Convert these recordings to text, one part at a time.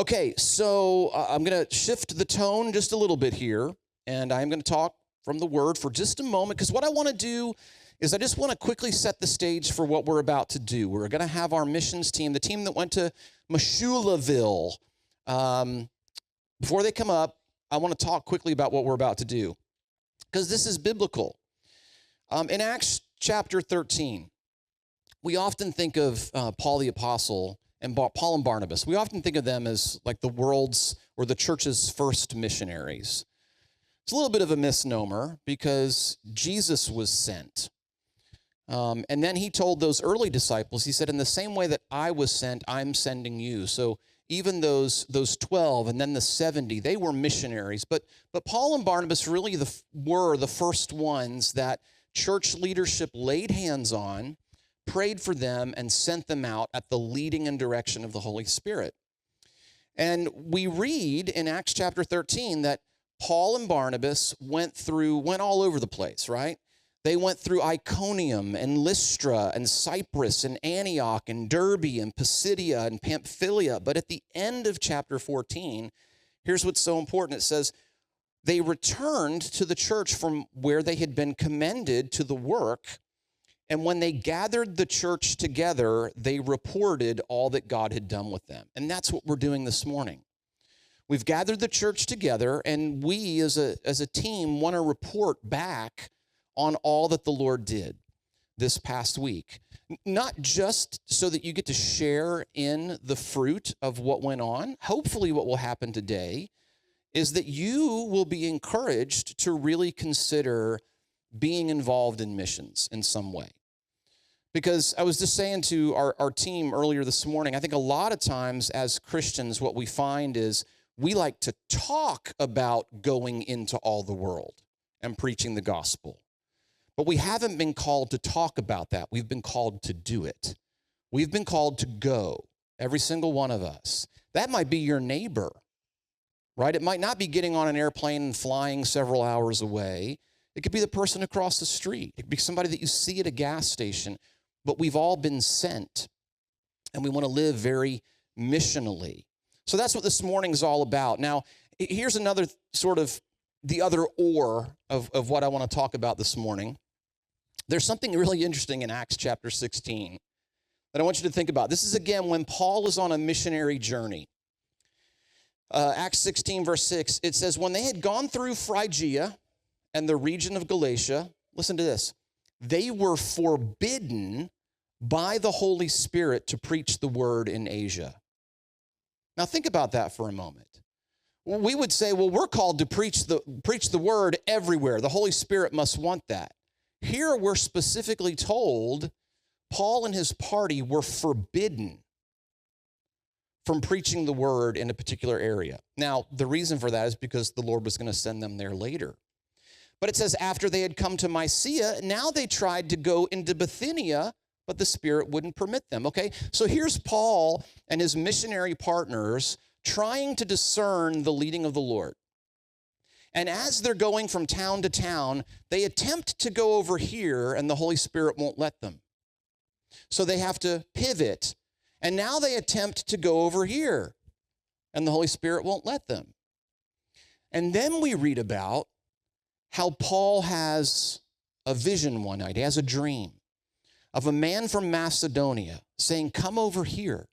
Okay, so I'm going to shift the tone just a little bit here, and I'm going to talk from the Word for just a moment, because what I want to do is I just want to quickly set the stage for what we're about to do. We're going to have our missions team, the team that went to Meshulaville. Before they come up, I want to talk quickly about what we're about to do, because this is biblical. In Acts chapter 13, we often think of Paul the Apostle and Paul and Barnabas. We often think of them as like the world's or the church's first missionaries. It's a little bit of a misnomer because Jesus was sent. And then he told those early disciples, he said, in the same way that I was sent, I'm sending you. So even those 12 and then the 70, they were missionaries. But Paul and Barnabas really were the first ones that church leadership laid hands on, prayed for them, and sent them out at the leading and direction of the Holy Spirit. And we read in Acts chapter 13 that Paul and Barnabas went all over the place, right? They went through Iconium and Lystra and Cyprus and Antioch and Derbe and Pisidia and Pamphylia. But at the end of chapter 14, here's what's so important. It says, they returned to the church from where they had been commended to the work. And when they gathered the church together, they reported all that God had done with them. And that's what we're doing this morning. We've gathered the church together, and we as a team want to report back on all that the Lord did this past week. Not just so that you get to share in the fruit of what went on. Hopefully what will happen today is that you will be encouraged to really consider being involved in missions in some way. Because I was just saying to our team earlier this morning, I think a lot of times as Christians, what we find is we like to talk about going into all the world and preaching the gospel. But we haven't been called to talk about that. We've been called to do it. We've been called to go, every single one of us. That might be your neighbor, right? It might not be getting on an airplane and flying several hours away. It could be the person across the street. It could be somebody that you see at a gas station. But we've all been sent, and we want to live very missionally. So that's what this morning is all about. Now, here's another sort of the other of what I want to talk about this morning. There's something really interesting in Acts chapter 16 that I want you to think about. This is, again, when Paul is on a missionary journey. Acts 16, verse 6, it says, when they had gone through Phrygia and the region of Galatia, listen to this, they were forbidden by the Holy Spirit to preach the word in Asia. Now think about that for a moment. We would say, well, we're called to preach the word everywhere. The Holy Spirit must want that. Here we're specifically told Paul and his party were forbidden from preaching the word in a particular area. Now, the reason for that is because the Lord was going to send them there later. But it says after they had come to Mysia, now they tried to go into Bithynia, but the Spirit wouldn't permit them, okay? So here's Paul and his missionary partners trying to discern the leading of the Lord. And as they're going from town to town, they attempt to go over here, and the Holy Spirit won't let them. So they have to pivot. And now they attempt to go over here, and the Holy Spirit won't let them. And then we read about how Paul has a vision one night. He has a dream of a man from Macedonia saying, come over here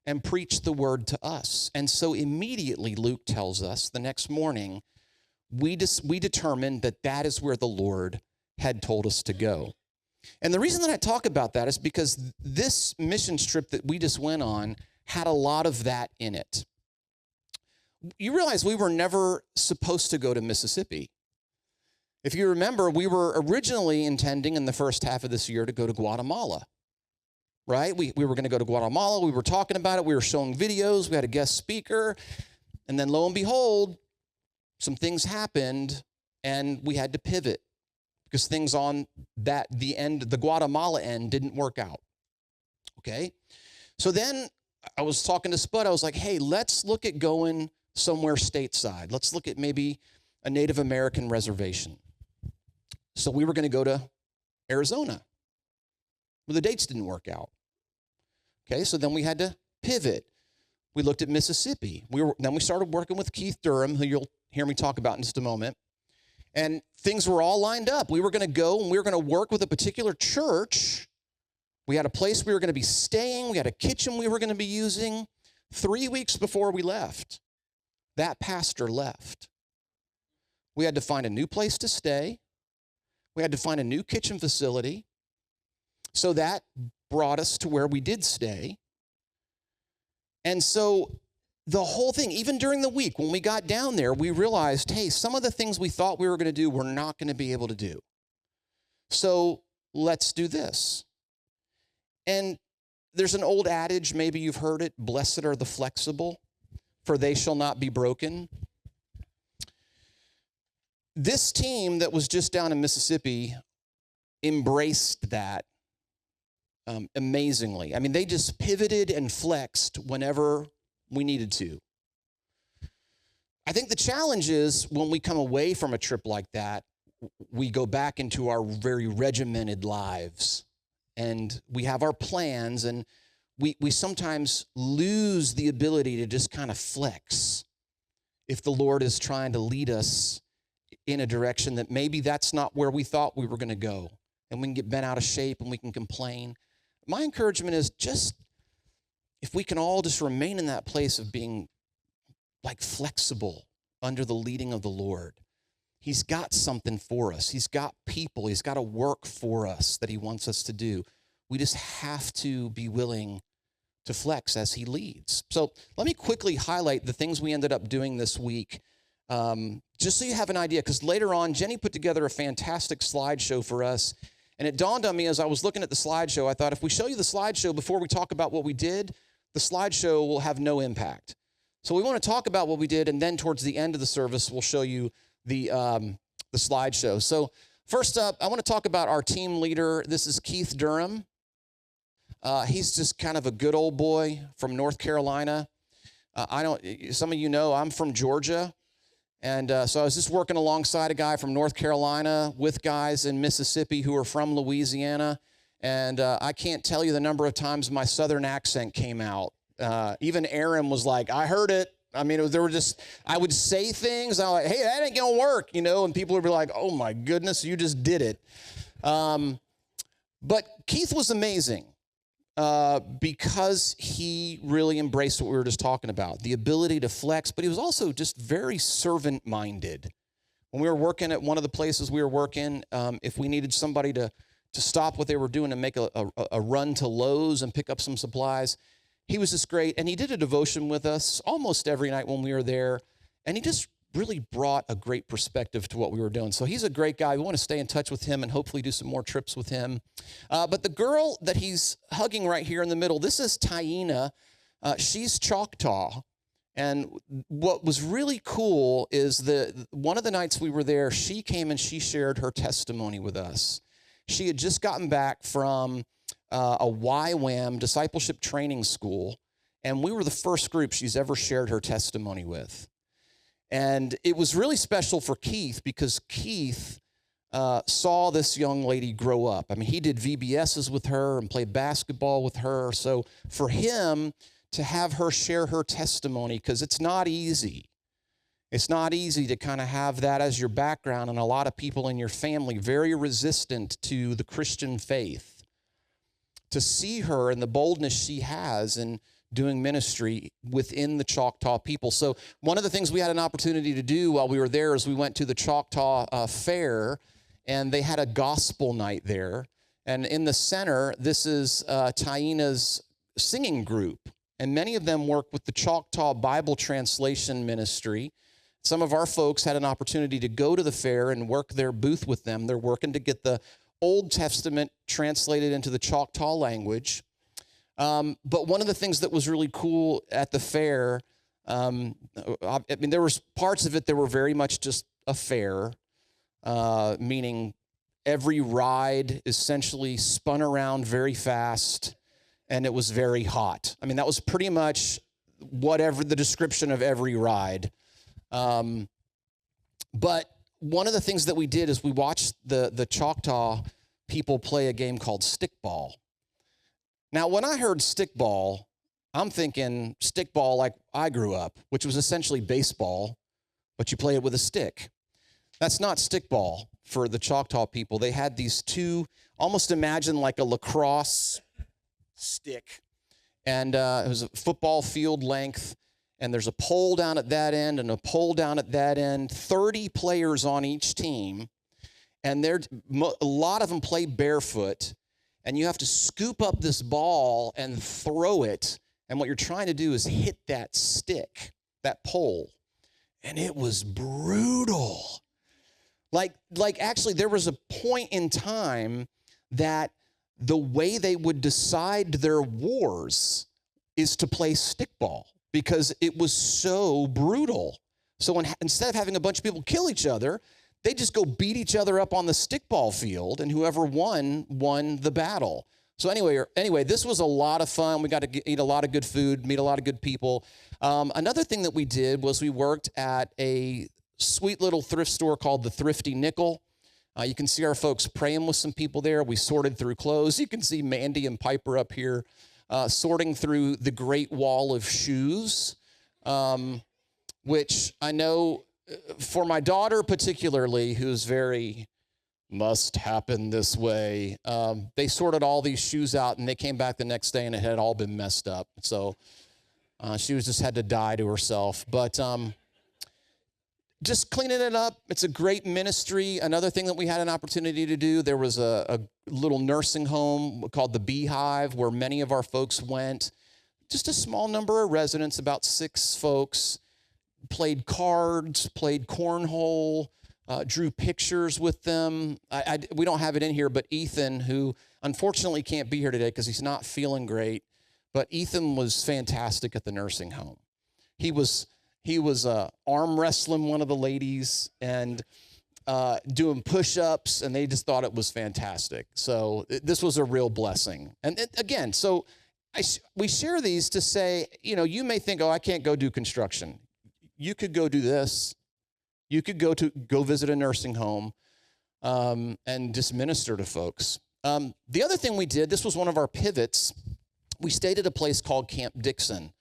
and preach the word to us. And so immediately, Luke tells us, the next morning, we determined that that is where the Lord had told us to go. And the reason that I talk about that is because this mission trip that we just went on had a lot of that in it. You realize we were never supposed to go to Mississippi. If you remember, we were originally intending in the first half of this year to go to Guatemala, right? We were going to go to Guatemala. We were talking about it. We were showing videos. We had a guest speaker. And then lo and behold, some things happened, and we had to pivot because things on the Guatemala end didn't work out, okay? So then I was talking to Spud. I was like, hey, let's look at going somewhere stateside. Let's look at maybe a Native American reservation. So we were going to go to Arizona. Well, the dates didn't work out. Okay, so then we had to pivot. We looked at Mississippi. Then we started working with Keith Durham, who you'll hear me talk about in just a moment. And things were all lined up. We were going to go and we were going to work with a particular church. We had a place we were going to be staying. We had a kitchen we were going to be using. 3 weeks before we left, that pastor left. We had to find a new place to stay. We had to find a new kitchen facility. So that brought us to where we did stay. And so the whole thing, even during the week, when we got down there, we realized, hey, some of the things we thought we were going to do, we're not going to be able to do. So let's do this. And there's an old adage, maybe you've heard it, blessed are the flexible, for they shall not be broken. This team that was just down in Mississippi embraced that amazingly. I mean, they just pivoted and flexed whenever we needed to. I think the challenge is when we come away from a trip like that, we go back into our very regimented lives and we have our plans, and we sometimes lose the ability to just kind of flex if the Lord is trying to lead us in a direction that maybe that's not where we thought we were going to go, and we can get bent out of shape and we can complain. My encouragement is just if we can all just remain in that place of being like flexible under the leading of the Lord. He's got something for us. He's got people. He's got a work for us that he wants us to do. We just have to be willing to flex as he leads. So let me quickly highlight the things we ended up doing this week, just so you have an idea, because later on, Jenny put together a fantastic slideshow for us, and it dawned on me as I was looking at the slideshow, I thought if we show you the slideshow before we talk about what we did, the slideshow will have no impact. So we want to talk about what we did, and then towards the end of the service, we'll show you the slideshow. So first up, I want to talk about our team leader. This is Keith Durham. He's just kind of a good old boy from North Carolina. Some of you know I'm from Georgia. And so I was just working alongside a guy from North Carolina with guys in Mississippi who are from Louisiana. And I can't tell you the number of times my Southern accent came out. Even Aaron was like, I heard it. I mean, I would say things. I'm like, hey, that ain't going to work, and people would be like, oh my goodness, you just did it. But Keith was amazing because he really embraced what we were just talking about, the ability to flex, but he was also just very servant-minded. When we were working at one of the places we were working, if we needed somebody to stop what they were doing and make a run to Lowe's and pick up some supplies, he was just great, and he did a devotion with us almost every night when we were there, and he just really brought a great perspective to what we were doing. So he's a great guy. We want to stay in touch with him and hopefully do some more trips with him. But the girl that he's hugging right here in the middle, this is Taina. She's Choctaw, and what was really cool is one of the nights we were there, she came and she shared her testimony with us. She had just gotten back from a YWAM discipleship training school, and we were the first group she's ever shared her testimony with. And it was really special for Keith because Keith saw this young lady grow up. I mean, he did VBSs with her and played basketball with her. So for him to have her share her testimony, because it's not easy. It's not easy to kind of have that as your background, and a lot of people in your family very resistant to the Christian faith. To see her and the boldness she has in doing ministry within the Choctaw people. So one of the things we had an opportunity to do while we were there is we went to the Choctaw Fair, and they had a gospel night there. And in the center, this is Taina's singing group. And many of them work with the Choctaw Bible Translation Ministry. Some of our folks had an opportunity to go to the fair and work their booth with them. They're working to get the Old Testament translated into the Choctaw language. But one of the things that was really cool at the fair, I mean, there was parts of it that were very much just a fair, meaning every ride essentially spun around very fast, and it was very hot. I mean, that was pretty much whatever the description of every ride. But one of the things that we did is we watched the Choctaw people play a game called stickball. Now, when I heard stickball, I'm thinking stickball like I grew up, which was essentially baseball, but you play it with a stick. That's not stickball for the Choctaw people. They had these two, almost imagine like a lacrosse stick. And it was a football field length. And there's a pole down at that end and a pole down at that end, 30 players on each team. And a lot of them play barefoot. And you have to scoop up this ball and throw it. And what you're trying to do is hit that stick, that pole. And it was brutal. Like actually, there was a point in time that the way they would decide their wars is to play stickball because it was so brutal. So instead of having a bunch of people kill each other, they just go beat each other up on the stickball field, and whoever won the battle. So anyway, this was a lot of fun. We got to eat a lot of good food, meet a lot of good people. Another thing that we did was we worked at a sweet little thrift store called the Thrifty Nickel. You can see our folks praying with some people there. We sorted through clothes. You can see Mandy and Piper up here sorting through the Great Wall of Shoes, which I know for my daughter particularly, who's very must happen this way, they sorted all these shoes out, and they came back the next day, and it had all been messed up. So she just had to die to herself. But just cleaning it up. It's a great ministry. Another thing that we had an opportunity to do, there was a little nursing home called the Beehive where many of our folks went. Just a small number of residents, about 6 folks, played cards, played cornhole, drew pictures with them. We don't have it in here, but Ethan, who unfortunately can't be here today because he's not feeling great, but Ethan was fantastic at the nursing home. He was arm wrestling one of the ladies and doing push-ups, and they just thought it was fantastic. So this was a real blessing. And again, so we share these to say, you may think, oh, I can't go do construction. You could go do this. You could go visit a nursing home and just minister to folks. The other thing we did, this was one of our pivots. We stayed at a place called Camp Dixon.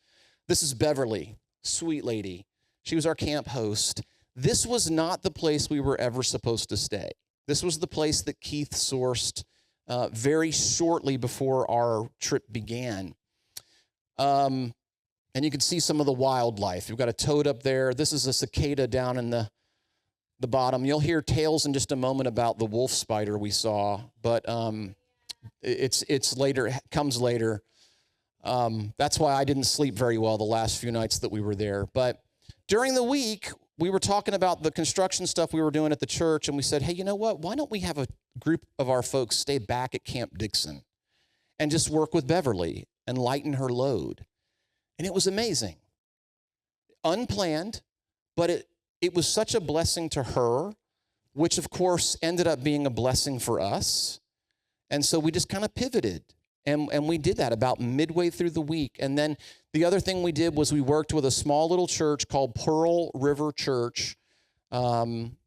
This is Beverly. Sweet lady. She was our camp host. This was not the place we were ever supposed to stay. This was the place that Keith sourced very shortly before our trip began. And you can see some of the wildlife. We've got a toad up there. This is a cicada down in the bottom. You'll hear tales in just a moment about the wolf spider we saw, but it's later. It comes later. That's why I didn't sleep very well the last few nights that we were there. But during the week, we were talking about the construction stuff we were doing at the church, and we said, hey, you know what? Why don't we have a group of our folks stay back at Camp Dixon and just work with Beverly and lighten her load? And it was amazing. Unplanned, but it was such a blessing to her, which, of course, ended up being a blessing for us. And so we just kind of pivoted. And we did that about midway through the week. And then the other thing we did was we worked with a small little church called Pearl River Church. And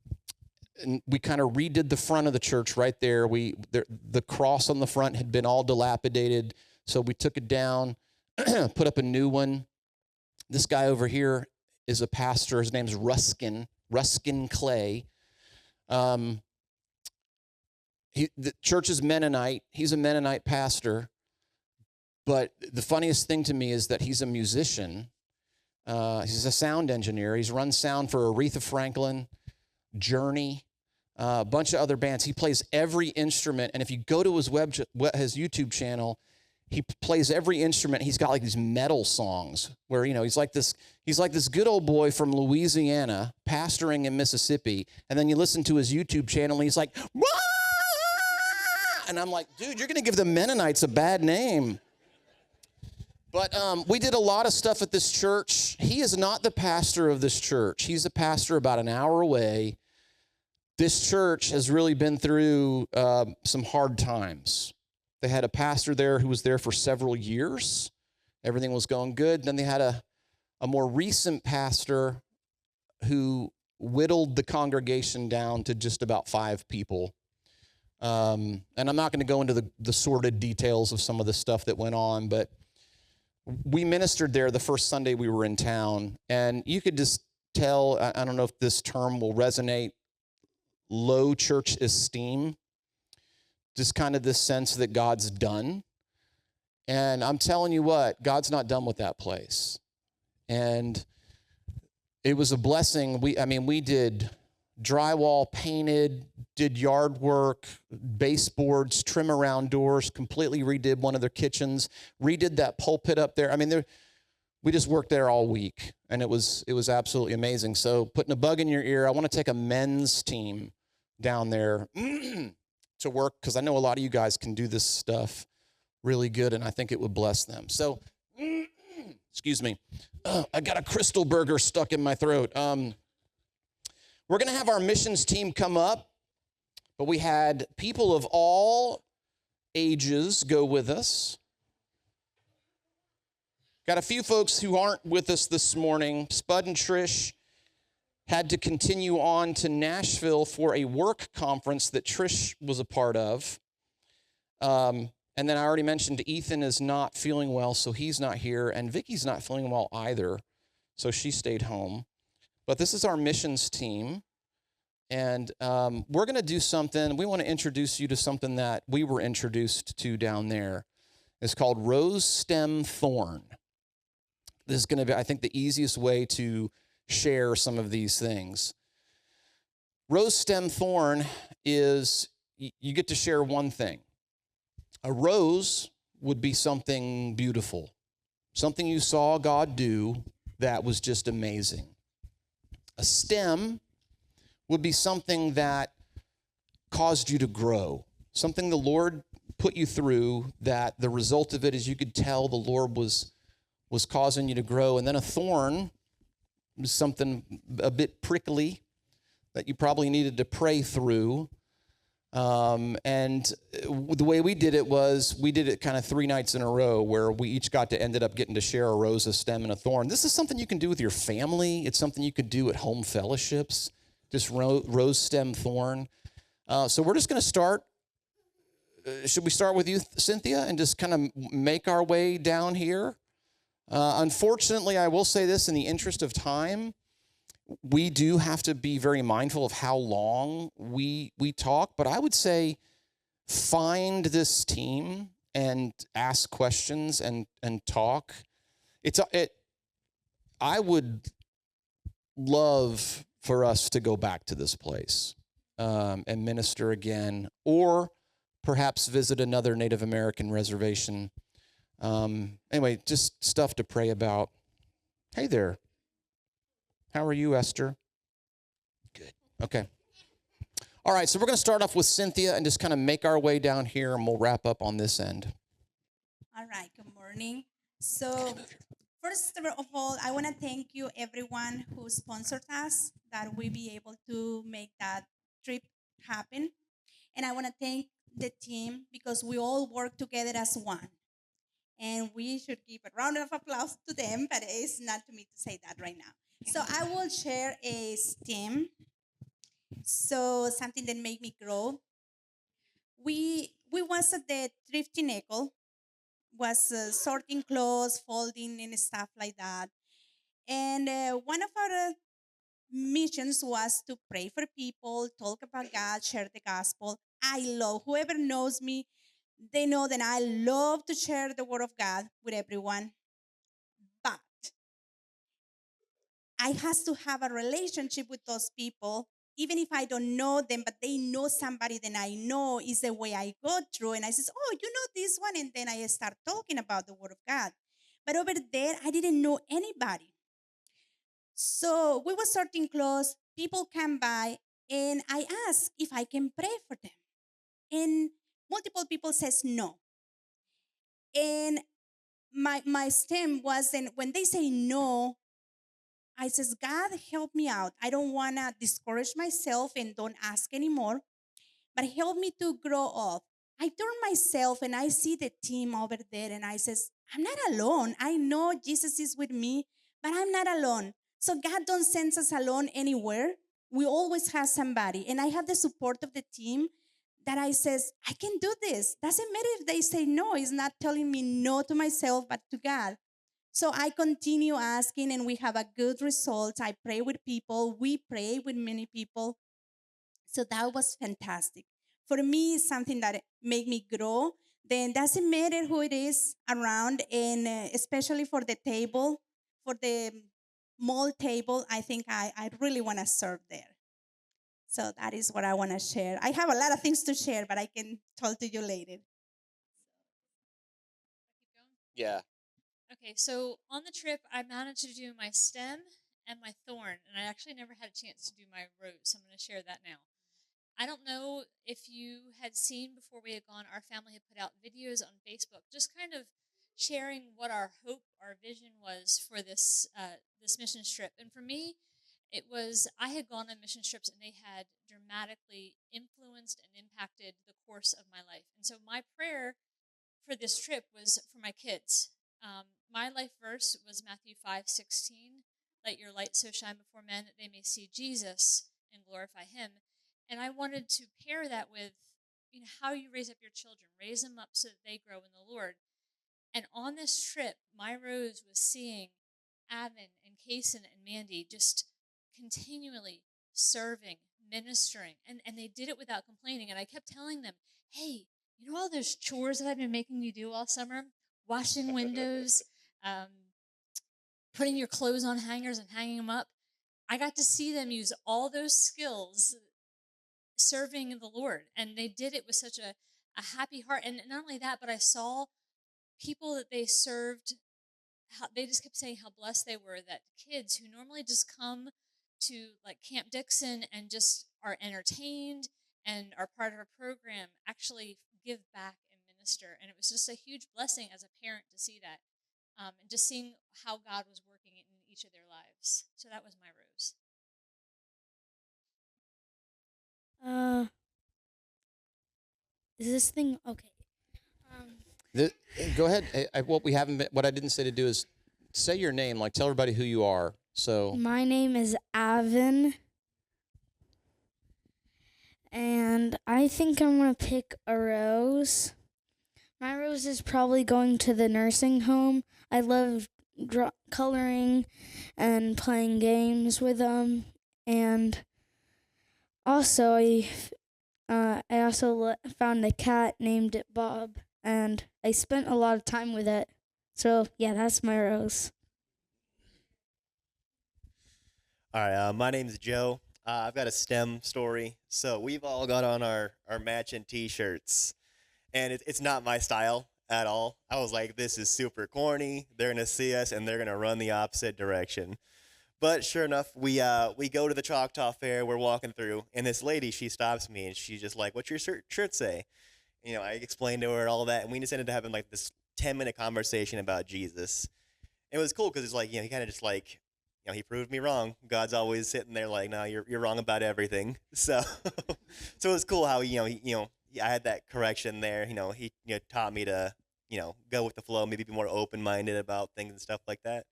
we kind of redid the front of the church right there. The cross on the front had been all dilapidated, so we took it down, put up a new one. This guy over here is a pastor. His name's Ruskin Clay. The church is Mennonite. He's a Mennonite pastor. But the funniest thing to me is that he's a musician. He's a sound engineer. He's run sound for Aretha Franklin, Journey, a bunch of other bands. He plays every instrument. And if you go to his his YouTube channel, he plays every instrument. He's got like these metal songs where, he's like this good old boy from Louisiana pastoring in Mississippi. And then you listen to his YouTube channel and he's like, wah! And I'm like, dude, you're going to give the Mennonites a bad name. But we did a lot of stuff at this church. He is not the pastor of this church. He's a pastor about an hour away. This church has really been through some hard times. They had a pastor there who was there for several years. Everything was going good. Then they had a more recent pastor who whittled the congregation down to just about 5 people. And I'm not going to go into the sordid details of some of the stuff that went on, but we ministered there the first Sunday we were in town, and you could just tell, I don't know if this term will resonate, low church esteem, just kind of this sense that God's done. And I'm telling you what, God's not done with that place. And it was a blessing. We did drywall, painted, did yard work, baseboards, trim around doors, completely redid one of their kitchens, redid that pulpit up there. We just worked there all week, and it was absolutely amazing. So putting a bug in your ear, I want to take a men's team down there to work, because I know a lot of you guys can do this stuff really good, and I think it would bless them. So, excuse me, I got a crystal burger stuck in my throat. We're going to have our missions team come up, but we had people of all ages go with us. Got a few folks who aren't with us this morning. Spud and Trish had to continue on to Nashville for a work conference that Trish was a part of. And then I already mentioned Ethan is not feeling well, so he's not here. And Vicky's not feeling well either, so she stayed home. But this is our missions team. And we're going to do something. We want to introduce you to something that we were introduced to down there. It's called Rose Stem Thorn. This is going to be, I think, the easiest way to share some of these things. Rose Stem Thorn is, you get to share one thing. A rose would be something beautiful, something you saw God do that was just amazing. A stem would be something that caused you to grow, something the Lord put you through that the result of it is you could tell the Lord was causing you to grow. And then a thorn was something a bit prickly that you probably needed to pray through. And the way we did it was we did it kind of 3 nights in a row, where we each ended up getting to share a rose, a stem, and a thorn. This is something you can do with your family. It's something you could do at home fellowships, just rose, stem, thorn. So we're just going to start. Should we start with you, Cynthia, and just kind of make our way down here? Unfortunately, I will say this in the interest of time, we do have to be very mindful of how long we talk, but I would say find this team and ask questions and talk. I would love for us to go back to this place and minister again, or perhaps visit another Native American reservation. Anyway, just stuff to pray about. Hey there. How are you, Esther? Good. Okay. All right, so we're going to start off with Cynthia and just kind of make our way down here, and we'll wrap up on this end. All right, good morning. So, first of all, I want to thank you, everyone who sponsored us, that we be able to make that trip happen. And I want to thank the team, because we all work together as one. And we should give a round of applause to them, but it's not to me to say that right now. So I will share a STEM, so something that made me grow. We was at the thrifty nickel, was sorting clothes, folding and stuff like that. And one of our missions was to pray for people, talk about God, share the gospel. Whoever knows me, they know that I love to share the word of God with everyone. But I has to have a relationship with those people, even if I don't know them, but they know somebody that I know is the way I go through. And I says, oh, you know this one? And then I start talking about the word of God. But over there, I didn't know anybody. So we were sorting clothes, people come by, and I asked if I can pray for them. And multiple people says no. And my stem was, and when they say no, I says, God, help me out. I don't want to discourage myself and don't ask anymore, but help me to grow up. I turn myself and I see the team over there, and I says, I'm not alone. I know Jesus is with me, but I'm not alone. So God don't send us alone anywhere. We always have somebody. And I have the support of the team that I says, I can do this. Doesn't matter if they say no. It's not telling me no to myself, but to God. So I continue asking, and we have a good result. I pray with people. We pray with many people. So that was fantastic. For me, it's something that made me grow. Then doesn't matter who it is around, and especially for the table, for the mall table, I think I really want to serve there. So that is what I want to share. I have a lot of things to share, but I can talk to you later. Keep going. Yeah. Okay, so on the trip, I managed to do my stem and my thorn, and I actually never had a chance to do my rose, so I'm going to share that now. I don't know if you had seen before we had gone, our family had put out videos on Facebook, just kind of sharing what our hope, our vision was for this mission trip. And for me, it was I had gone on mission trips and they had dramatically influenced and impacted the course of my life. And so my prayer for this trip was for my kids. My life verse was Matthew 5:16. Let your light so shine before men that they may see Jesus and glorify him. And I wanted to pair that with, how you raise up your children. Raise them up so that they grow in the Lord. And on this trip, my rose was seeing Avon and Kason and Mandy just continually serving, ministering, and they did it without complaining. And I kept telling them, hey, all those chores that I've been making you do all summer? Washing windows, um, putting your clothes on hangers and hanging them up. I got to see them use all those skills serving the Lord. And they did it with such a happy heart. And not only that, but I saw people that they served, they just kept saying how blessed they were that kids who normally just come to like Camp Dixon and just are entertained and are part of a program actually give back and minister. And it was just a huge blessing as a parent to see that, and just seeing how God was working in each of their lives. So that was my rose. Uh, is this thing okay? Um, Go ahead. What I didn't say to do is say your name. Like tell everybody who you are. So my name is Avon, and I think I'm gonna pick a rose. My rose is probably going to the nursing home. I love coloring and playing games with them, and also I also found a cat named it Bob, and I spent a lot of time with it. So yeah, that's my rose. All right, my name's Joe. I've got a STEM story. So we've all got on our matching T-shirts, and it's not my style at all. I was like, this is super corny. They're gonna see us, and they're gonna run the opposite direction. But sure enough, we go to the Choctaw Fair. We're walking through, and this lady, she stops me, and she's just like, "What's your shirt say?" I explained to her all that, and we just ended up having like this 10-minute conversation about Jesus. It was cool because it's like, he kind of just like, he proved me wrong. God's always sitting there like, no, you're wrong about everything. So, so it was cool how I had that correction there. He taught me to go with the flow, maybe be more open minded about things and stuff like that.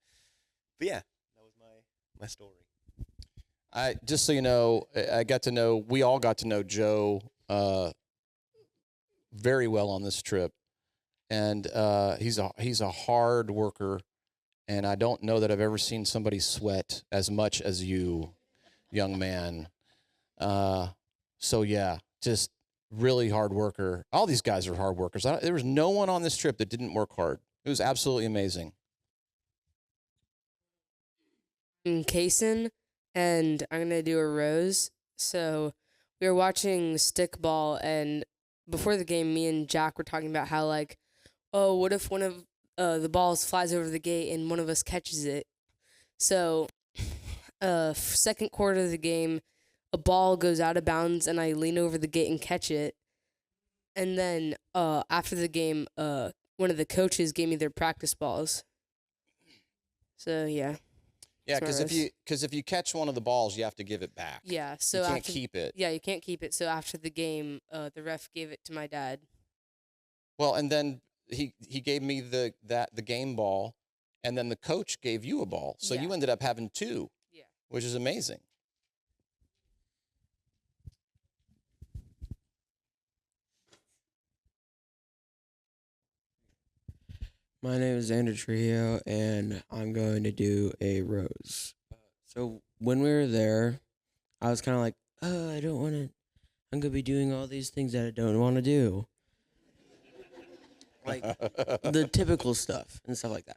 But yeah, that was my story. I just so you know, we all got to know Joe very well on this trip, and he's a hard worker. And I don't know that I've ever seen somebody sweat as much as you, young man. So yeah, just really hard worker. All these guys are hard workers. There was no one on this trip that didn't work hard. It was absolutely amazing. Kaysen, and I'm gonna do a rose. So we were watching stickball, and before the game, me and Jack were talking about how oh, what if one of the balls flies over the gate and one of us catches it? So, second quarter of the game, a ball goes out of bounds, and I lean over the gate and catch it. And then after the game, one of the coaches gave me their practice balls. So yeah. Yeah, because if you catch one of the balls, you have to give it back. Yeah, so you can't keep it. Yeah, you can't keep it. So after the game, the ref gave it to my dad. Well, and then he gave me the game ball, and then the coach gave you a ball. So you ended up having two. Yeah. Which is amazing. My name is Xander Trujillo, and I'm going to do a rose. So when we were there, I was kind of like, oh, I don't want to. I'm going to be doing all these things that I don't want to do. Like the typical stuff and stuff like that.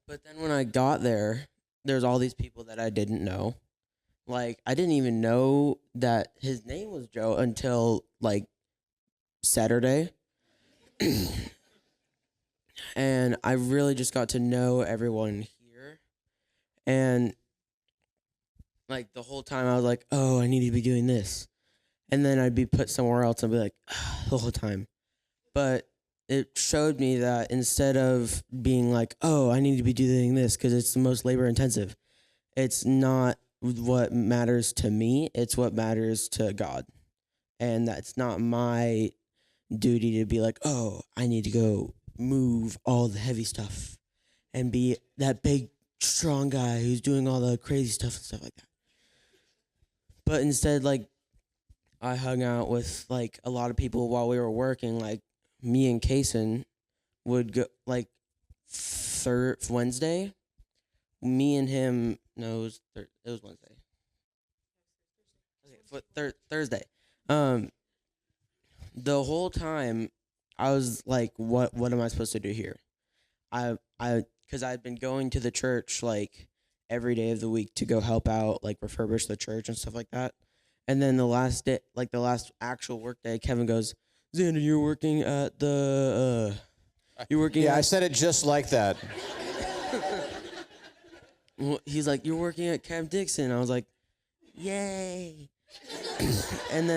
But then when I got there, there's all these people that I didn't know. Like, I didn't even know that his name was Joe until, like, Saturday. And I really just got to know everyone here. And, like, the whole time I was like, oh, I need to be doing this. And then I'd be put somewhere else and be like, the whole time. But it showed me that instead of being like, oh, I need to be doing this because it's the most labor intensive, it's not what matters to me, it's what matters to God. And that's not my duty to be like, oh, I need to go move all the heavy stuff and be that big, strong guy who's doing all the crazy stuff and stuff like that. But instead, like, I hung out with, like, a lot of people while we were working. Like, me and Kaysen would go, like, Wednesday. Me and him, no, it was Wednesday. Okay, Thursday. The whole time, I was like, what am I supposed to do here? Because I'd been going to the church, like, every day of the week to go help out, like, refurbish the church and stuff like that. And then the last day, like, the last actual work day, Kevin goes, Xander, you're working at the, you're working Yeah, at... I said it just like that. Well, he's like, you're working at Camp Dixon. I was like, yay. and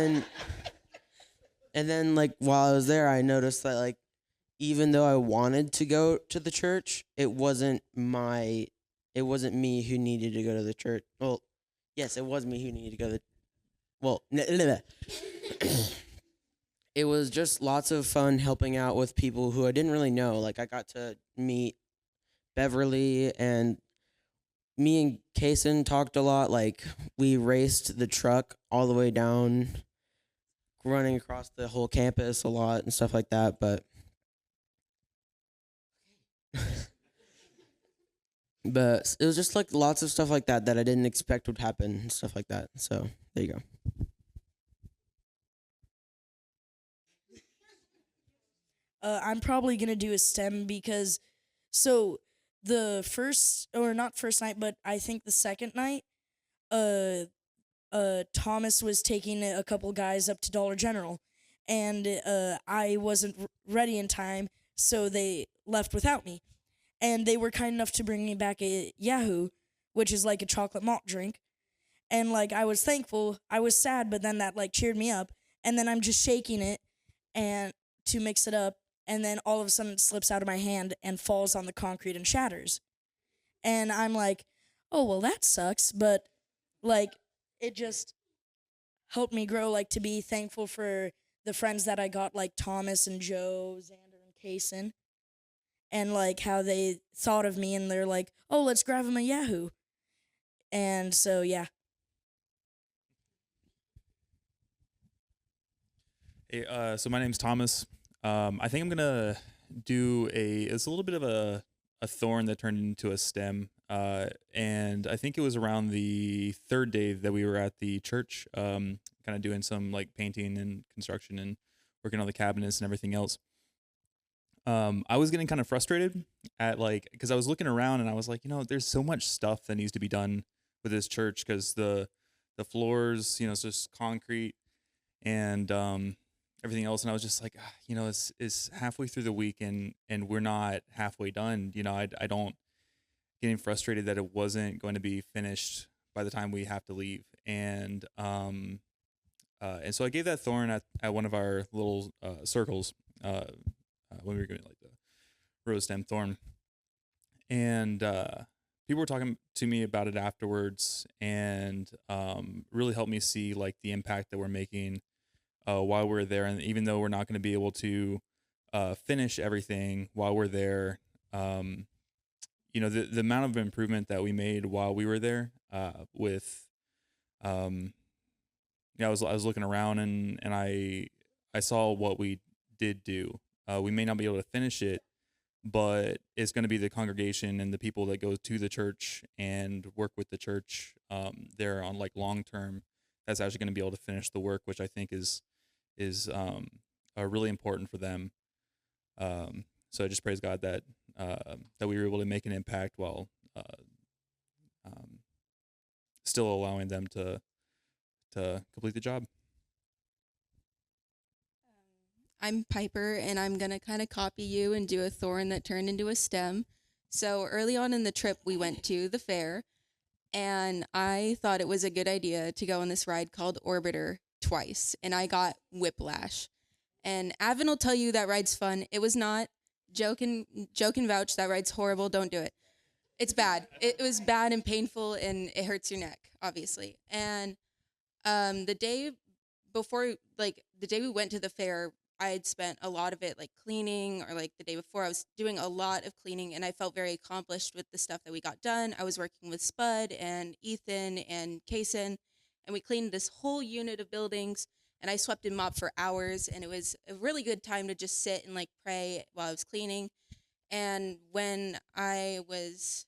then, like, while I was there, I noticed that, like, even though I wanted to go to the church, it wasn't me who needed to go to the church. Well, yes, it was me who needed to go to the... Well, it was just lots of fun helping out with people who I didn't really know. Like, I got to meet Beverly, and me and Kaysen talked a lot. Like, we raced the truck all the way down, running across the whole campus a lot and stuff like that. But but it was just, like, lots of stuff like that that I didn't expect would happen and stuff like that. So there you go. I'm probably gonna do a STEM because, so the first, or not first night, but I think the second night, Thomas was taking a couple guys up to Dollar General, and I wasn't ready in time, so they left without me, and they were kind enough to bring me back a Yahoo, which is like a chocolate malt drink, and, like, I was thankful. I was sad, but then that, like, cheered me up, and then I'm just shaking it and to mix it up, and then all of a sudden it slips out of my hand and falls on the concrete and shatters. And I'm like, oh, well, that sucks. But, like, it just helped me grow, like, to be thankful for the friends that I got, like Thomas and Joe, Xander, and Kaysen. And, like, how they thought of me and they're like, oh, let's grab him a Yahoo. And so, yeah. Hey, so my name's Thomas. I think I'm gonna do it's a little bit of a thorn that turned into a stem. And I think it was around the third day that we were at the church, kind of doing some, like, painting and construction and working on the cabinets and everything else. I was getting kind of frustrated at, like, because I was looking around and I was like, there's so much stuff that needs to be done with this church because the floors, it's just concrete and everything else. And I was just like, it's halfway through the week and we're not halfway done. I don't getting frustrated that it wasn't going to be finished by the time we have to leave. And so I gave that thorn at one of our little circles when we were doing, like, the rose stem thorn. And people were talking to me about it afterwards and really helped me see, like, the impact that we're making while we're there. And even though we're not going to be able to finish everything while we're there, the amount of improvement that we made while we were there with, I was looking around and I saw what we did do. We may not be able to finish it, but it's going to be the congregation and the people that go to the church and work with the church there on like long term. That's actually going to be able to finish the work, which I think is really important for them. So I just praise God that that we were able to make an impact while still allowing them to complete the job. I'm Piper, and I'm going to kind of copy you and do a thorn that turned into a stem. So early on in the trip, we went to the fair, and I thought it was a good idea to go on this ride called Orbiter twice, and I got whiplash. And Avin will tell you that ride's fun. It was not. Joe can vouch that ride's horrible. Don't do it. It's bad. It was bad and painful, and it hurts your neck, obviously. And the day before, like the day we went to the fair, I had spent a lot of it like cleaning, or like the day before I was doing a lot of cleaning, and I felt very accomplished with the stuff that we got done. I was working with Spud and Ethan and Kaysen, and we cleaned this whole unit of buildings, and I swept and mopped for hours, and it was a really good time to just sit and like pray while I was cleaning. And when I was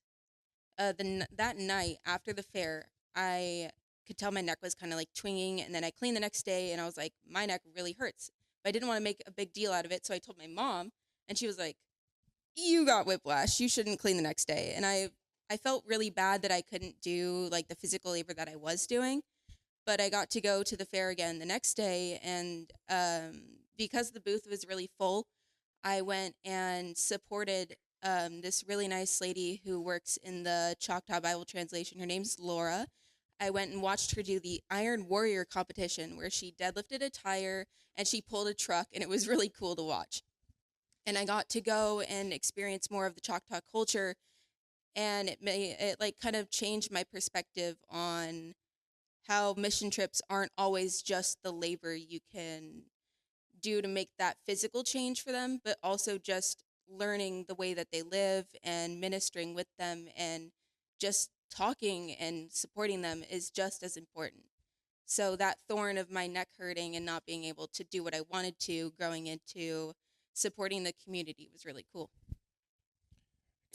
that night after the fair, I could tell my neck was kind of like twinging, and then I cleaned the next day, and I was like, my neck really hurts. But I didn't want to make a big deal out of it, so I told my mom, and she was like, you got whiplash, you shouldn't clean the next day. And I felt really bad that I couldn't do like the physical labor that I was doing, but I got to go to the fair again the next day, and because the booth was really full, I went and supported this really nice lady who works in the Choctaw Bible translation. Her name's Laura. I went and watched her do the Iron Warrior competition, where she deadlifted a tire and she pulled a truck, and it was really cool to watch. And I got to go and experience more of the Choctaw culture, and it like kind of changed my perspective on how mission trips aren't always just the labor you can do to make that physical change for them, but also just learning the way that they live and ministering with them, and just talking and supporting them is just as important. So that thorn of my neck hurting and not being able to do what I wanted to, growing into supporting the community, was really cool.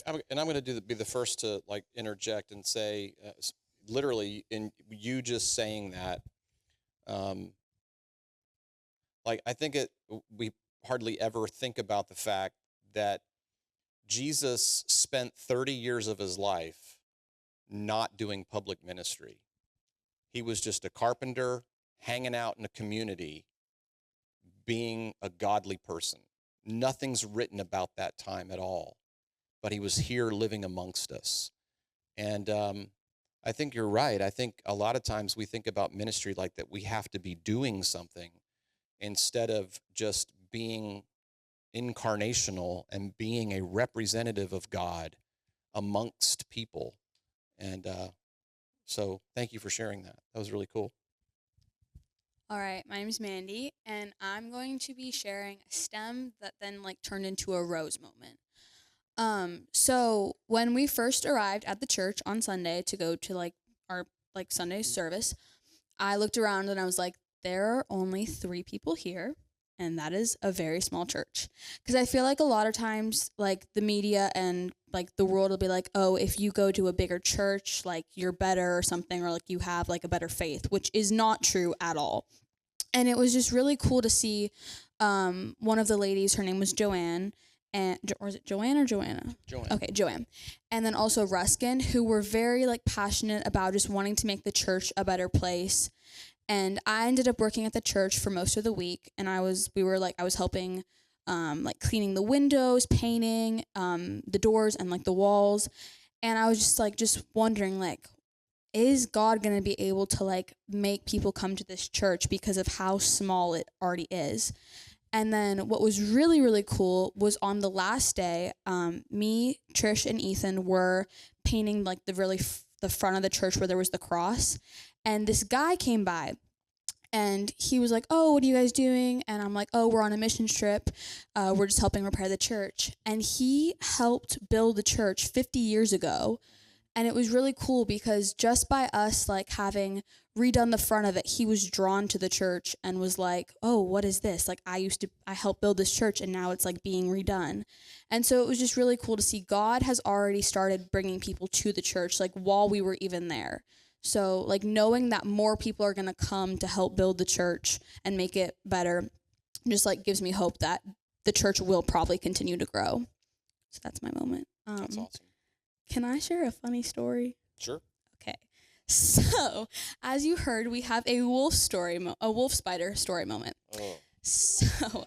And I'm going to be the first to like interject and say, literally, in you just saying that, like I think we hardly ever think about the fact that Jesus spent 30 years of his life not doing public ministry. He was just a carpenter hanging out in a community, being a godly person. Nothing's written about that time at all, but he was here living amongst us. And I think you're right. I think a lot of times we think about ministry like that we have to be doing something instead of just being incarnational and being a representative of God amongst people. And so thank you for sharing that. That was really cool. All right, my name is Mandy, and I'm going to be sharing a stem that then like turned into a rose moment. So when we first arrived at the church on Sunday to go to like our like Sunday service, I looked around and I was like, there are only 3 people here, and that is a very small church. Because I feel like a lot of times, like the media and like the world will be like, oh, if you go to a bigger church, like you're better or something, or like you have like a better faith, which is not true at all. And it was just really cool to see one of the ladies, her name was Joanne, and or is it Joanne or Joanna? Joanne. Okay, Joanne. And then also Ruskin, who were very like passionate about just wanting to make the church a better place. And I ended up working at the church for most of the week, and I was helping like cleaning the windows, painting the doors and like the walls. And I was just wondering, like, is God going to be able to like make people come to this church because of how small it already is? And then what was really, really cool was on the last day, me, Trish, and Ethan were painting like the front of the church where there was the cross. And this guy came by, and he was like, oh, what are you guys doing? And I'm like, oh, we're on a missions trip. We're just helping repair the church. And he helped build the church 50 years ago. And it was really cool because just by us like having redone the front of it, he was drawn to the church and was like, oh, what is this? Like I helped build this church and now it's like being redone. And so it was just really cool to see God has already started bringing people to the church like while we were even there. So like knowing that more people are going to come to help build the church and make it better just like gives me hope that the church will probably continue to grow. So that's my moment. That's awesome. Can I share a funny story? Sure. Okay. So, as you heard, we have a wolf spider story moment. Oh.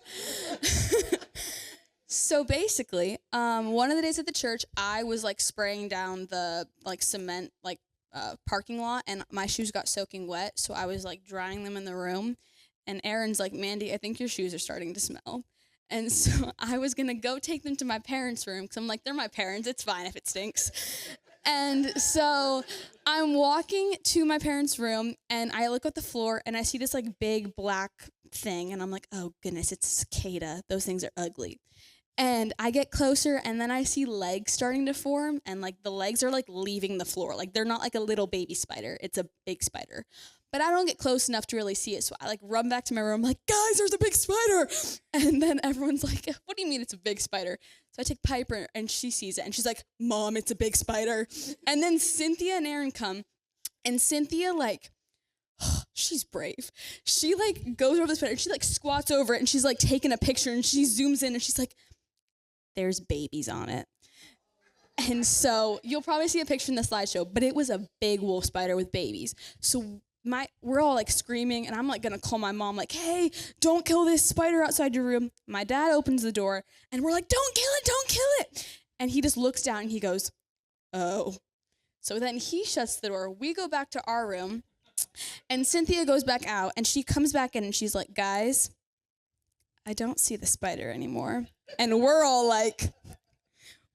So basically, one of the days at the church, I was like spraying down the like cement parking lot, and my shoes got soaking wet. So I was like drying them in the room, and Aaron's like, Mandy, I think your shoes are starting to smell. And so I was going to go take them to my parents' room because I'm like, they're my parents. It's fine if it stinks. And so I'm walking to my parents' room, and I look at the floor, and I see this like big black thing. And I'm like, oh, goodness, it's a cicada. Those things are ugly. And I get closer, and then I see legs starting to form, and like the legs are like leaving the floor. Like they're not like a little baby spider. It's a big spider. But I don't get close enough to really see it. So I like run back to my room like, guys, there's a big spider. And then everyone's like, what do you mean it's a big spider? So I take Piper and she sees it and she's like, Mom, it's a big spider. And then Cynthia and Aaron come, and Cynthia like, she's brave. She like goes over the spider and she like squats over it and she's like taking a picture and she zooms in and she's like, there's babies on it. And so you'll probably see a picture in the slideshow, but it was a big wolf spider with babies. So we're all like screaming, and I'm like gonna call my mom like, hey, don't kill this spider outside your room. My dad opens the door, and we're like, don't kill it. And he just looks down and he goes, oh. So then he shuts the door. We go back to our room, and Cynthia goes back out, and she comes back in, and she's like, guys, I don't see the spider anymore. And we're all like,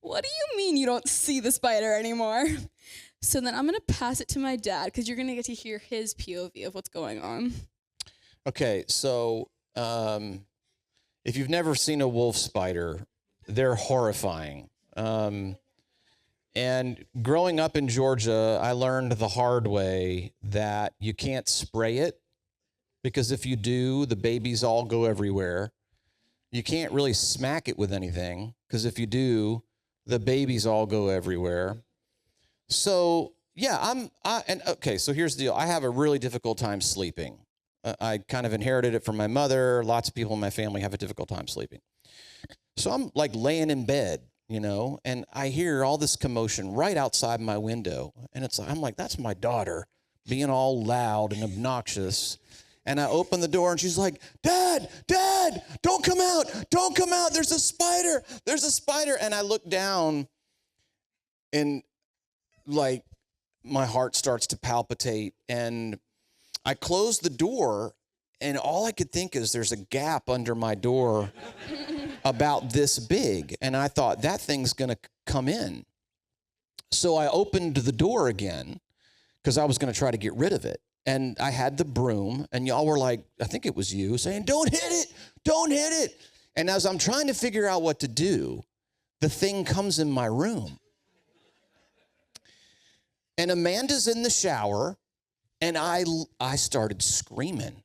what do you mean you don't see the spider anymore? So then I'm going to pass it to my dad because you're going to get to hear his POV of what's going on. Okay, so if you've never seen a wolf spider, they're horrifying. And growing up in Georgia, I learned the hard way that you can't spray it because if you do, the babies all go everywhere. You can't really smack it with anything because if you do, the babies all go everywhere. So, yeah, so here's the deal. I have a really difficult time sleeping. I kind of inherited it from my mother. Lots of people in my family have a difficult time sleeping. So I'm like laying in bed, and I hear all this commotion right outside my window. And I'm like, that's my daughter being all loud and obnoxious. And I open the door and she's like, Dad, don't come out. There's a spider. And I look down and like my heart starts to palpitate, and I close the door, and all I could think is there's a gap under my door about this big, and I thought that thing's gonna come in. So I opened the door again because I was gonna try to get rid of it, and I had the broom, and y'all were like, I think it was you, saying, don't hit it. And as I'm trying to figure out what to do, the thing comes in my room. And Amanda's in the shower, and I started screaming.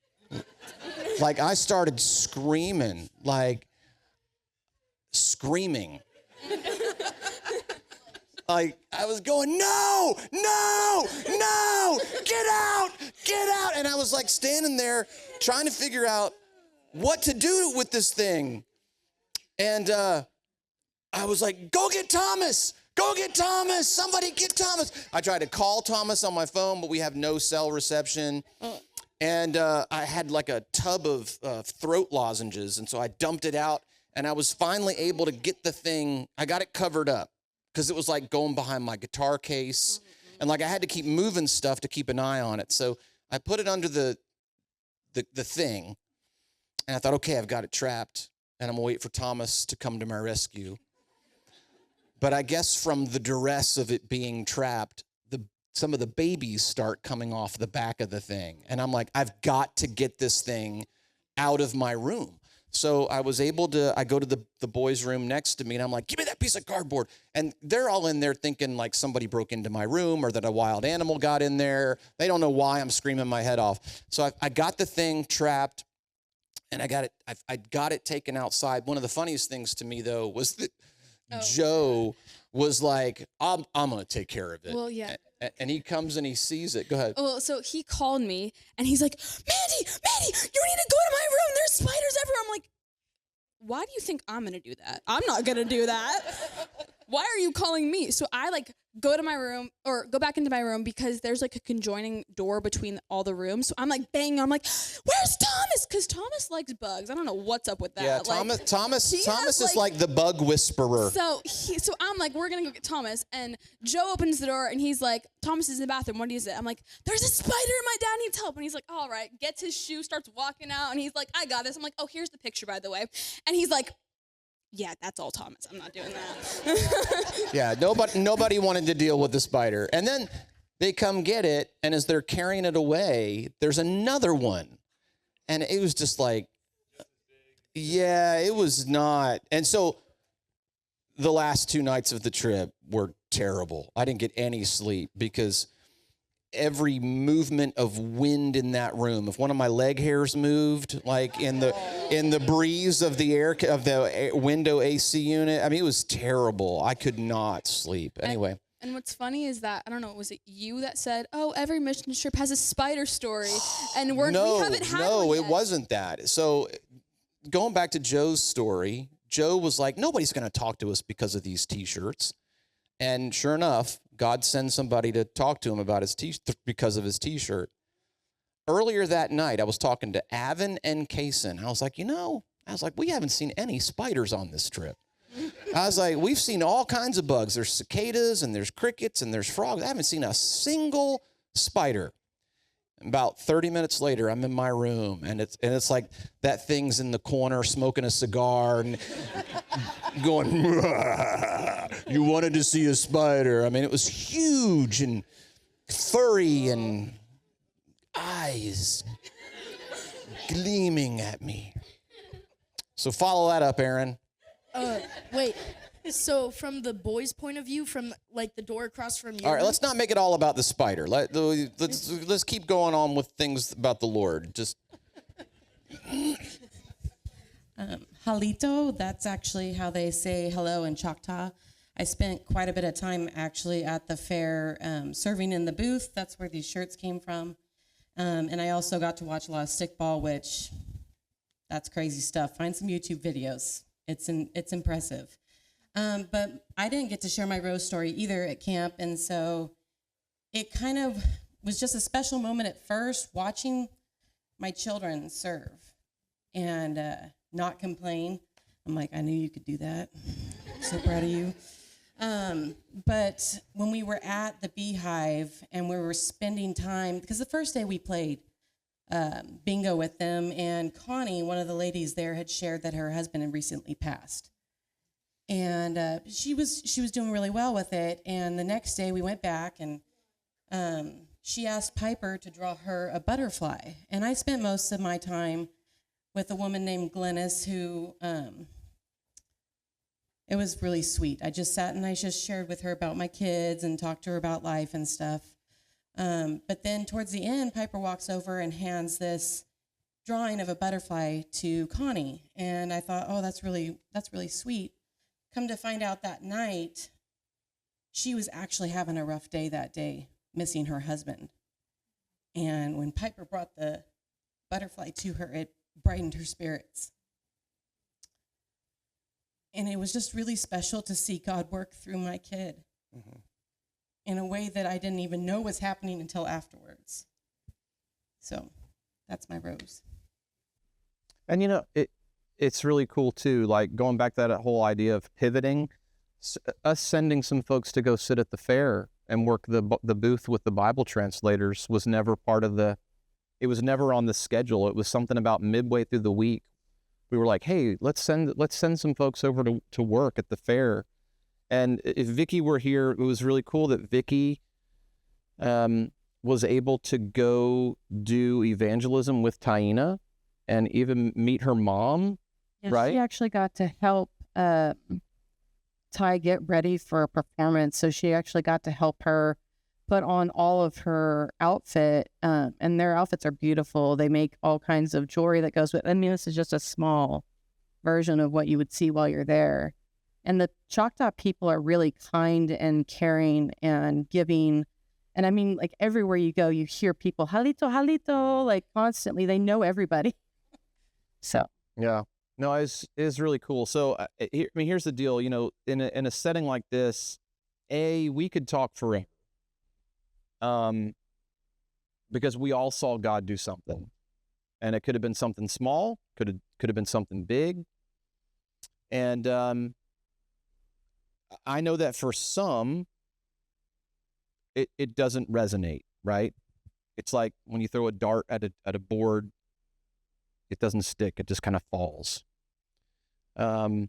Like screaming. Like I was going, no, get out. And I was like standing there trying to figure out what to do with this thing. And I was like, go get Thomas. Somebody get Thomas. I tried to call Thomas on my phone, but we have no cell reception. And I had like a tub of throat lozenges, and so I dumped it out, and I was finally able to get the thing. I got it covered up because it was like going behind my guitar case, and like I had to keep moving stuff to keep an eye on it. So I put it under the thing, and I thought, okay, I've got it trapped, and I'm gonna wait for Thomas to come to my rescue. But I guess from the duress of it being trapped, some of the babies start coming off the back of the thing. And I'm like, I've got to get this thing out of my room. So I was able to, I go to the boys' room next to me and I'm like, give me that piece of cardboard. And they're all in there thinking like somebody broke into my room or that a wild animal got in there. They don't know why I'm screaming my head off. So I got the thing trapped and I got it taken outside. One of the funniest things to me though was that Joe was like, I'm going to take care of it. Well, yeah. And he comes and he sees it. Go ahead. Well, so he called me and he's like, Mandy, you need to go to my room. There's spiders everywhere. I'm like, why do you think I'm going to do that? I'm not going to do that. Why are you calling me? So I like go to my room or go back into my room because there's like a conjoining door between all the rooms. So I'm like banging. I'm like, where's Thomas? Because Thomas likes bugs. I don't know what's up with that. Yeah, like, Thomas is like the bug whisperer. So I'm like, we're gonna go get Thomas, and Joe opens the door and he's like, Thomas is in the bathroom. What is it? I'm like, there's a spider and my dad needs help. And he's like, all right, gets his shoe, starts walking out, and he's like, I got this. I'm like, oh, here's the picture, by the way. And he's like, yeah, that's all Thomas. I'm not doing that. Yeah, nobody wanted to deal with the spider. And then they come get it, and as they're carrying it away, there's another one. And it was just like, yeah, it was not. And so the last 2 nights of the trip were terrible. I didn't get any sleep because every movement of wind in that room, if one of my leg hairs moved, like in the breeze of the window AC unit, I mean, it was terrible. I could not sleep. Anyway. And what's funny is that, I don't know, was it you that said, oh, every mission trip has a spider story, and we haven't had one yet. It wasn't that. So going back to Joe's story, Joe was like, nobody's going to talk to us because of these T-shirts. And sure enough, God sends somebody to talk to him about because of his T-shirt. Earlier that night, I was talking to Avin and Kaysen. I was like, we haven't seen any spiders on this trip. I was like, we've seen all kinds of bugs. There's cicadas and there's crickets and there's frogs. I haven't seen a single spider. About 30 minutes later, I'm in my room, and it's like that thing's in the corner smoking a cigar and going, you wanted to see a spider. I mean, it was huge and furry and eyes gleaming at me. So follow that up, Aaron. Wait. So from the boys' point of view, from like the door across from you. All right, let's not make it all about the spider. Let's keep going on with things about the Lord. Just Halito, that's actually how they say hello in Choctaw. I spent quite a bit of time actually at the fair serving in the booth. That's where these shirts came from. And I also got to watch a lot of stickball, which that's crazy stuff. Find some YouTube videos. It's impressive. But I didn't get to share my rose story either at camp, and so it kind of was just a special moment at first, watching my children serve and not complain. I'm like, I knew you could do that. So proud of you. But when we were at the Beehive and we were spending time, because the first day we played bingo with them, and Connie, one of the ladies there, had shared that her husband had recently passed. And she was doing really well with it. And the next day we went back, and she asked Piper to draw her a butterfly. And I spent most of my time with a woman named Glennis who, it was really sweet. I just sat and I just shared with her about my kids and talked to her about life and stuff. But then towards the end, Piper walks over and hands this drawing of a butterfly to Connie. And I thought, oh, that's really sweet. Come to find out that night, she was actually having a rough day that day, missing her husband. And when Piper brought the butterfly to her, it brightened her spirits. And it was just really special to see God work through my kid in a way that I didn't even know was happening until afterwards. So that's my rose. And it's really cool too, like going back to that whole idea of pivoting, us sending some folks to go sit at the fair and work the booth with the Bible translators was never it was never on the schedule. It was something about midway through the week. We were like, hey, let's send some folks over to work at the fair. And if Vicky were here, it was really cool that Vicky was able to go do evangelism with Taina and even meet her mom Yeah, right? she actually got to help Ty get ready for a performance. So she actually got to help her put on all of her outfit. And their outfits are beautiful. They make all kinds of jewelry that goes with. I mean, this is just a small version of what you would see while you're there. And the Choctaw people are really kind and caring and giving. And I mean, like everywhere you go, you hear people, halito, halito, like constantly. They know everybody. So. Yeah. No, it's really cool. So, I mean, here's the deal. You know, in a setting like this, we could talk forever, because we all saw God do something, and it could have been something small, could have been something big, and I know that for some, it doesn't resonate, right? It's like when you throw a dart at a board. It doesn't stick. It just kind of falls. But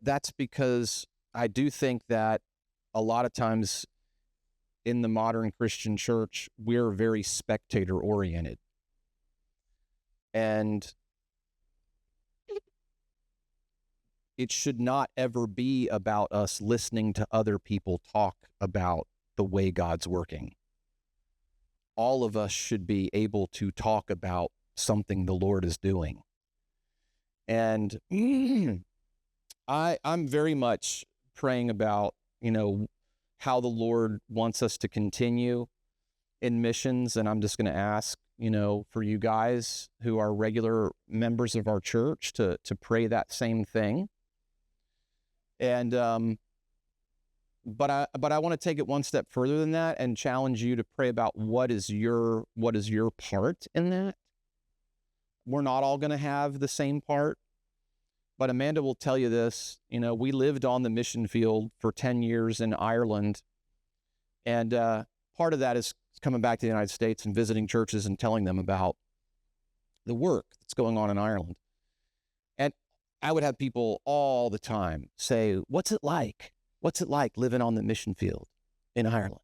that's because I do think that a lot of times in the modern Christian church, we're very spectator oriented. And it should not ever be about us listening to other people talk about the way God's working. All of us should be able to talk about something the Lord is doing. And I'm very much praying about, you know, how the Lord wants us to continue in missions. And I'm just going to ask, you know, for you guys who are regular members of our church to pray that same thing. And, but I want to take it one step further than that and challenge you to pray about what is your part in that. We're not all going to have the same part, but Amanda will tell you this. You know, we lived on the mission field for 10 years in Ireland, and part of that is coming back to the United States and visiting churches and telling them about the work that's going on in Ireland. And I would have people all the time say, "What's it like? What's it like living on the mission field in Ireland?"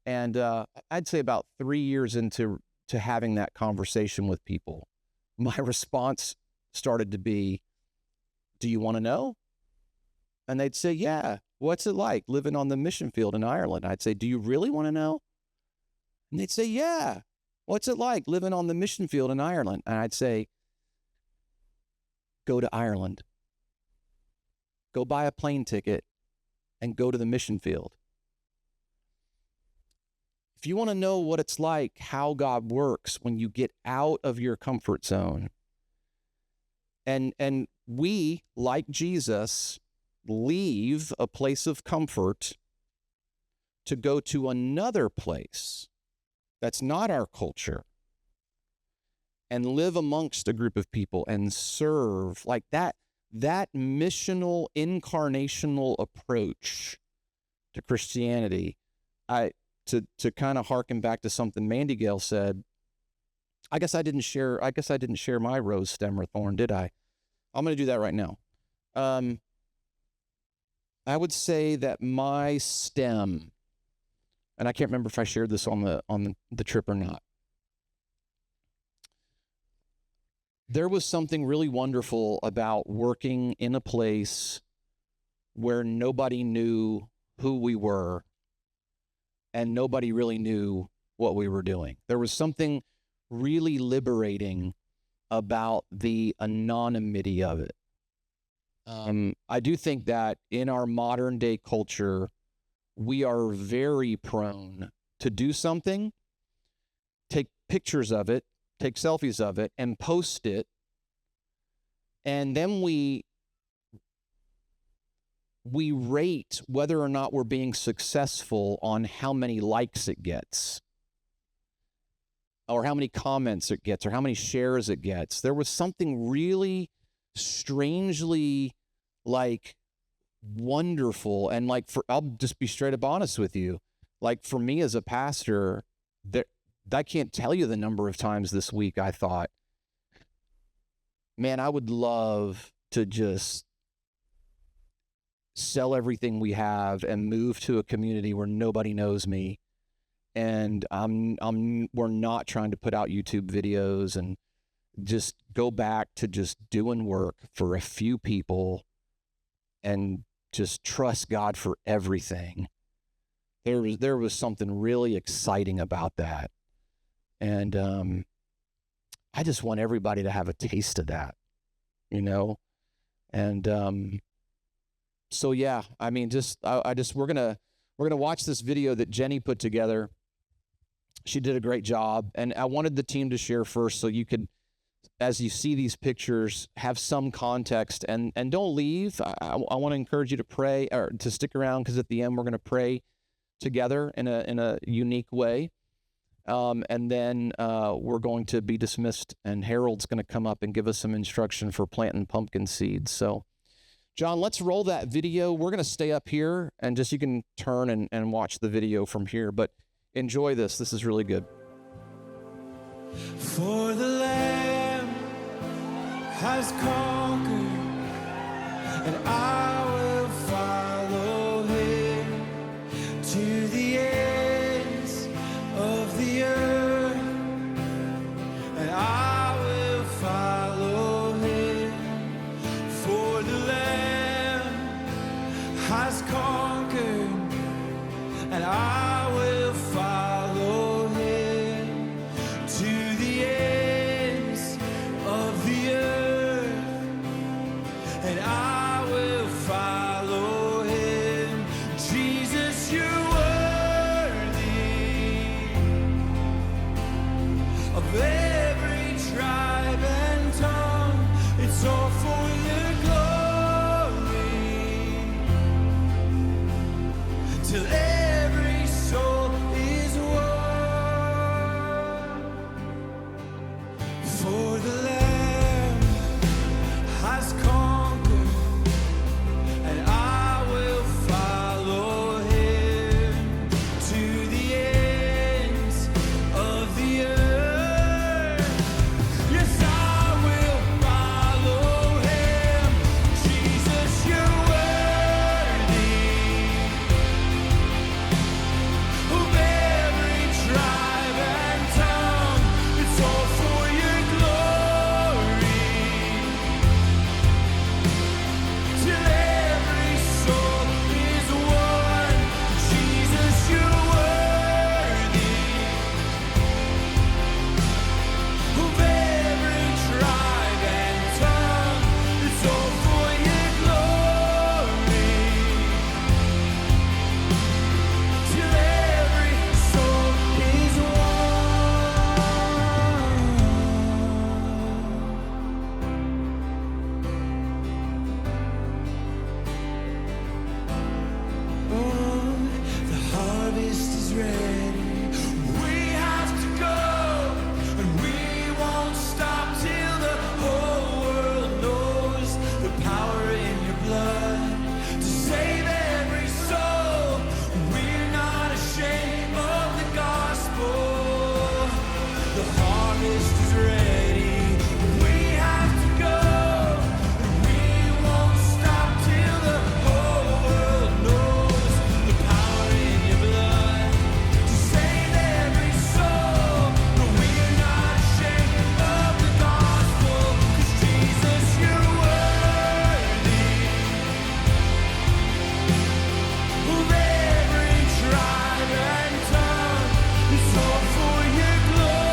And I'd say about 3 years into having that conversation with people, my response started to be, "Do you want to know?" And they'd say, "Yeah, what's it like living on the mission field in Ireland?" I'd say, "Do you really want to know?" And they'd say, "Yeah, what's it like living on the mission field in Ireland?" And I'd say, "Go to Ireland. Go buy a plane ticket and go to the mission field. If you want to know what it's like, how God works when you get out of your comfort zone." And we, like Jesus, leave a place of comfort to go to another place that's not our culture and live amongst a group of people and serve like that. That missional, incarnational approach to Christianity, to kind of harken back to something Mandy Gale said, I guess I didn't share my rose, stem, or thorn, did I? I'm going to do that right now. I would say that my stem, and I can't remember if I shared this on the trip or not. There was something really wonderful about working in a place where nobody knew who we were and nobody really knew what we were doing. There was something really liberating about the anonymity of it. I do think that in our modern day culture, we are very prone to do something, take pictures of it, take selfies of it, and post it. And then we rate whether or not we're being successful on how many likes it gets, or how many comments it gets, or how many shares it gets. There was something really strangely wonderful. And I'll just be straight up honest with you. For me as a pastor, I can't tell you the number of times this week I thought, man, I would love to just sell everything we have and move to a community where nobody knows me. And we're not trying to put out YouTube videos, and just go back to just doing work for a few people and just trust God for everything. There was something really exciting about that. And I just want everybody to have a taste of that, you know? And so yeah, I mean, we're gonna watch this video that Jenny put together. She did a great job, and I wanted the team to share first so you could, as you see these pictures, have some context, and don't leave. I want to encourage you to pray or to stick around, because at the end we're going to pray together in a unique way, and then we're going to be dismissed, and Harold's going to come up and give us some instruction for planting pumpkin seeds. So, John, let's roll that video. We're going to stay up here, and just you can turn and watch the video from here, but enjoy this. This is really good. For the Lamb has conquered, and I will follow him to the ends of the earth, and I will follow him. For the Lamb has conquered, and I will follow him to the ends of the earth, and I will follow him. Jesus, you're worthy of every tribe and tongue. It's all for your glory, till every soul is won. For the Lamb has conquered, and I will follow him to the ends of the earth. Yes, I will follow him. Jesus, you're worthy of every tribe and tongue. It's all for your glory, till every soul is one. Jesus, you're worthy of every tribe and tongue. It's all for your glory, till every soul is one. The harvest is ready. We have to go, and we won't stop till the whole world knows the power in your blood to save every soul. We're not ashamed of the gospel. The harvest is ready. We have to go, and we won't stop till the whole world knows the power in your blood to save every soul. But we're not ashamed of the gospel, 'cause Jesus, you're worthy of every tribe and tongue. It's all for your glory,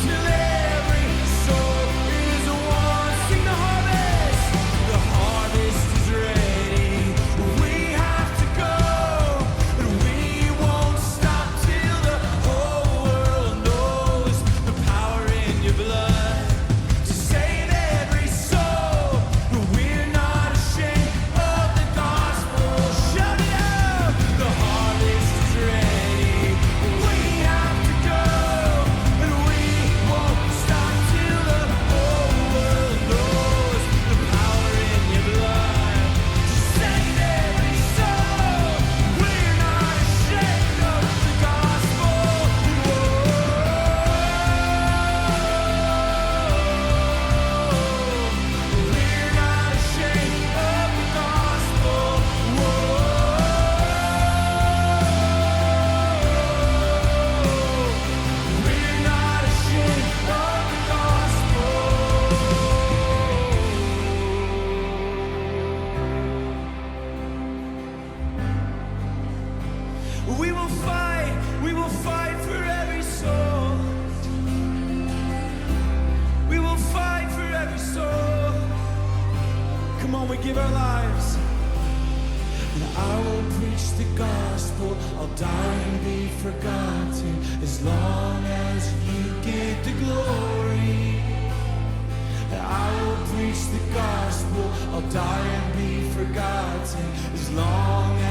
till every soul is one. Sing the harvest. The harvest is ready. We have to go, and we won't stop till the whole world knows the power in your blood to save every soul. But we're not ashamed of the gospel. Shout it out. We will fight for every soul. We will fight for every soul. Come on, we give our lives. And I will preach the gospel. I'll die and be forgotten as long as you get the glory. And I will preach the gospel. I'll die and be forgotten as long